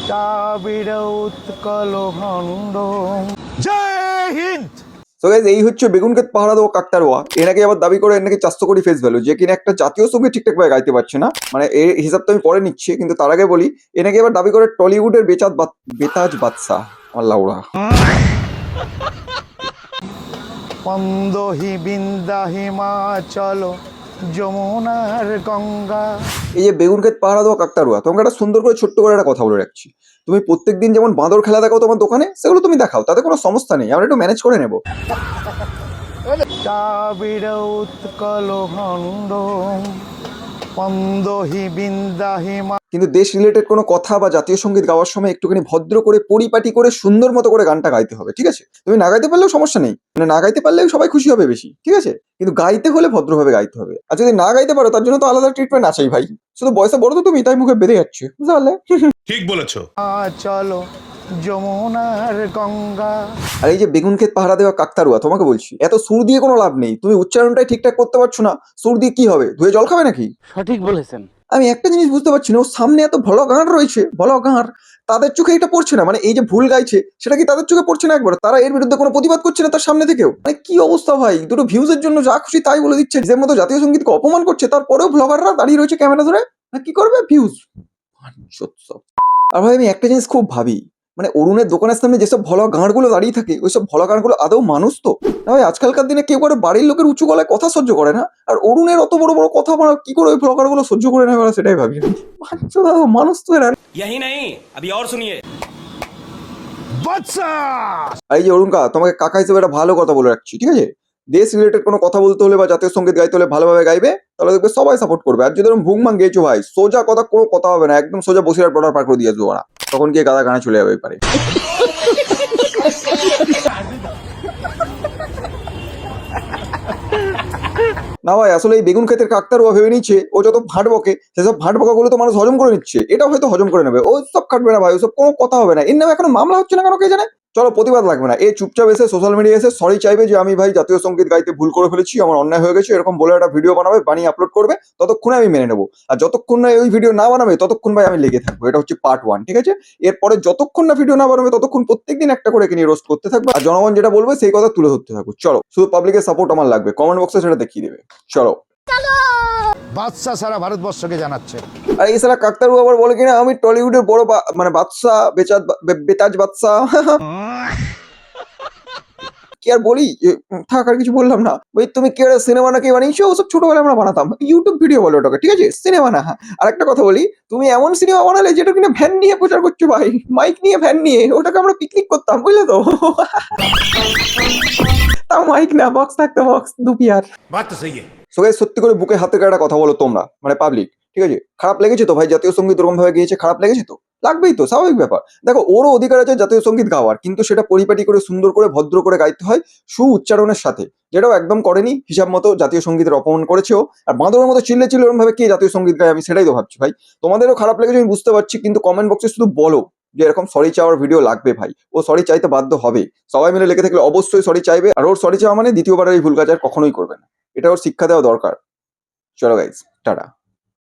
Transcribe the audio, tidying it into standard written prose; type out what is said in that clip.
দ্রাবিড় উৎকল খণ্ড। জয় Hind. So guys, এই হচ্ছে বেগুনক্ষেত পাহারা দেওয়া কাকতারোয়া। এনাকে আবার দাবি করে এনাকে 400 কোটি ফেস ভ্যালু, যে কিনা একটা জাতীয় সঙ্গীত ঠিকঠাক ভাবে গাইতে পারছে না। মানে এই হিসাব তো আমি পরে নিচ্ছি, কিন্তু তার আগে বলি এনাকে আবার দাবি করে টলিউডের বেতাজ বাদশা আমার লাউড়া। পন্দহি বিন্দা হিমাচল যমুনার গঙ্গা। এই যে বেগুনক্ষেত পাহারা দেওয়া কাকতারোয়া, তোমাকে একটা সুন্দর করে ছোট্ট করে একটা কথা বলে রাখছি। তুমি প্রত্যেকদিন যেমন বাঁদর খেলা দেখাও তোমার দোকানে, সেগুলো তুমি দেখাও, তাতে কোনো সমস্যা নেই, আমরা একটু ম্যানেজ করে নেবো। দ্রাবিড় উৎকল খণ্ড পন্দহি বিন্দা হিমা। কিন্তু দেশ রিলেটেড কোনো কথা বা জাতীয় সঙ্গীত গাওয়ার সময় একটুখানি ভদ্র করে পরিপাটি করে সুন্দর মতো করে গানটা গাইতে হবে, ঠিক আছে? তুমি না গাইতে পারলেও সমস্যা নেই, মানে না গাইতে পারলেও সবাই খুশি হবে বেশি, ঠিক আছে? কিন্তু গাইতে হলে ভদ্রভাবে গাইতে হবে। আর যদি না গাইতে পারো তার জন্য তো আলাদা ট্রিটমেন্ট আছেই ভাই। শুধু বয়সে বড় তো তুমি, তাই মুখে বেঁধে যাচ্ছে, বুঝতে পারলে? ঠিক বলেছো। চলো যমুনার গঙ্গা। আর এই যে বেগুনক্ষেত পাহারা দেওয়া কাকতারুয়া, তোমাকে বলছি এত সুর দিয়ে কোনো লাভ নেই। তুমি উচ্চারণটাই ঠিকঠাক করতে পারছো না, সুর দিয়ে কি হবে? ধুয়ে জল খাবে নাকি? সঠিক বলেছেন। আমি একটা জিনিস বুঝতে পারছি না, ওর সামনে এত ভালো গান রয়েছে, ভালো গান, তাদের চোখে এটা পড়ছে না। মানে এই যে ভুল গাইছে সেটা কি তাদের চোখে পড়ছে না একবার? তারা এর বিরুদ্ধে কোনো প্রতিবাদ করছে না তার সামনে থেকেও? মানে কি অবস্থা ভাই, দুটো ভিউজের জন্য যা খুশি তাই বলে দিচ্ছে, নিজের মতো জাতীয় সঙ্গীতকে অপমান করছে, তারপরেও ব্লগাররা দাঁড়িয়ে রয়েছে ক্যামেরা ধরে। কি করবে? ভিউজ। আর ভাই আমি একটা জিনিস খুব ভাবি, মানে অরুণের দোকানের সামনে যেসব ভলা গাঁড়গুলো দাঁড়িয়ে থাকে, ওইসব ভলা গাঁড়গুলো আদৌ মানুষ তো না ভাই? আজকালকার দিনে কেউ করে বাড়ির লোকের উঁচু গলায় কথা সহ্য করে না, আর অরুণের অত বড় বড় কথা বলা কি করে ওই ভ্লগার গুলো সহ্য করে নেবে, সেটাই ভাবি। মানুষ তো এরা। यही नहीं, अभी और सुनिए। বাদশা। আর এই যে অরুণ কা, তোমাকে কাকা হিসেবে একটা ভালো কথা বলে রাখছি, ঠিক আছে? দেশ রিলেটেড কোনো কথা বলতে হলে বা জাতীয় সঙ্গীত গাইতে হলে ভালোভাবে গাইবে, তাহলে দেখবে সবাই সাপোর্ট করবে। আর যদি এরকম ভুংভাং গেয়েছো ভাই, সোজা কথা কোনো কথা হবে না, একদম সোজা বসিরহাট বর্ডার পার করে দিয়ে আসবো না, তখন গিয়ে গাদা গানে চলে যাবে পারে। না ভাই, আসলে এই বেগুন ক্ষেতের কাকতারুয়া ভেবে নিচ্ছে ও যত ভাঁট বকে, সেসব ভাঁট বকাগুলো তো মানুষ হজম করে নিচ্ছে, এটা হয়তো হজম করে নেবে। ও সব খাটবে না ভাই, ওসব কোনো কথা হবে না। এর নামে এখনো মামলা হচ্ছে না কেন কে জানে? চলো প্রতিবাদ লাগবে না, এ চুপচাপ এসে সোশ্যাল মিডিয়া এসে সরি চাইবে যে আমি ভাই জাতীয় সঙ্গীত গাইতে ভুল করে ফেলেছি, আমার অন্যায় হয়ে গেছে, এরকম বলে একটা ভিডিও বানাবে, বানিয়ে আপলোড করবে, ততক্ষণে আমি মেনে নেবো। আর যতক্ষণ না ওই ভিডিও না বানাবে ততক্ষণ ভাই আমি লেগে থাকবো। এটা হচ্ছে পার্ট 1, ঠিক আছে? এরপরে যতক্ষণ না ভিডিও না বানাবে ততক্ষণ প্রত্যেকদিন একটা করে নিয়ে রোস্ট করতে থাকবে, আর জনগণ যেটা বলবে সেই কথা তুলে ধরতে থাকবো। চলো, শুধু পাবলিকের সাপোর্ট আমার লাগবে, কমেন্ট বক্সে সেটা দেখিয়ে দেবে। চলো। বাদশা সারা ভারতবর্ষকে জানাচ্ছে। আর এই সারা কাকতারু আবার বলে কিনা আমি টলিউডের বড় মানে বাদশা, বেতাজ বাদশা। কি আর বলি, থাক আর কিছু বললাম না। ওই তুমি কি একটা সিনেমা নাকি বানিয়েছো? ওসব ছোটবেলায় আমরা বানাতাম, ইউটিউব ভিডিও বলে ওটাকে, ঠিক আছে? সিনেমা না। আর একটা কথা বলি, তুমি এমন সিনেমা বানালে যেটা কিনা ভ্যান নিয়ে প্রচার করছো ভাই, মাইক নিয়ে, ভ্যান নিয়ে, ওটাকে আমরা পিকনিক করতাম, বুঝলে তো? তাও মাইক না, বক্স থাকতো, বক্স দুপিয়ার। बात तो सही है। সো গাইস, সত্যি করে বুকে হাতে একটা কথা বলো তোমরা, মানে পাবলিক, ঠিক আছে? খারাপ লেগেছে তো ভাই জাতীয় সঙ্গীত ওরকম ভাবে গিয়েছে, খারাপ লেগেছে তো? লাগবেই তো, স্বাভাবিক ব্যাপার। দেখো, ওরও অধিকার আছে জাতীয় সঙ্গীত গাওয়ার, কিন্তু সেটা পরিপাটি করে সুন্দর করে ভদ্র করে গাইতে হয়, উচ্চারণের সাথে, যেটাও একদম করেনি। হিসাব মতো জাতীয় সঙ্গীতের অপমান করেছেও, আর বাঁদরের মতো চিল্লে চিল্লে ওরকম ভাবে কে জাতীয় সঙ্গীত গায়, আমি সেটাই তো ভাবছি ভাই। তোমাদেরও খারাপ লেগেছে আমি বুঝতে পারছি, কিন্তু কমেন্ট বক্সে শুধু বলো যে এরকম সরি চাওয়ার ভিডিও লাগবে ভাই। ও সরি চাইতে বাধ্য হবে, সবাই মিলে লেগে থাকলে অবশ্যই সরি চাইবে। আর ওর সরি চাওয়া মানে দ্বিতীয়বার এই ভুল কাজ আর কখনোই করবে না, এটা ওর শিক্ষা দেওয়া দরকার। চলো গাইস, টাটা।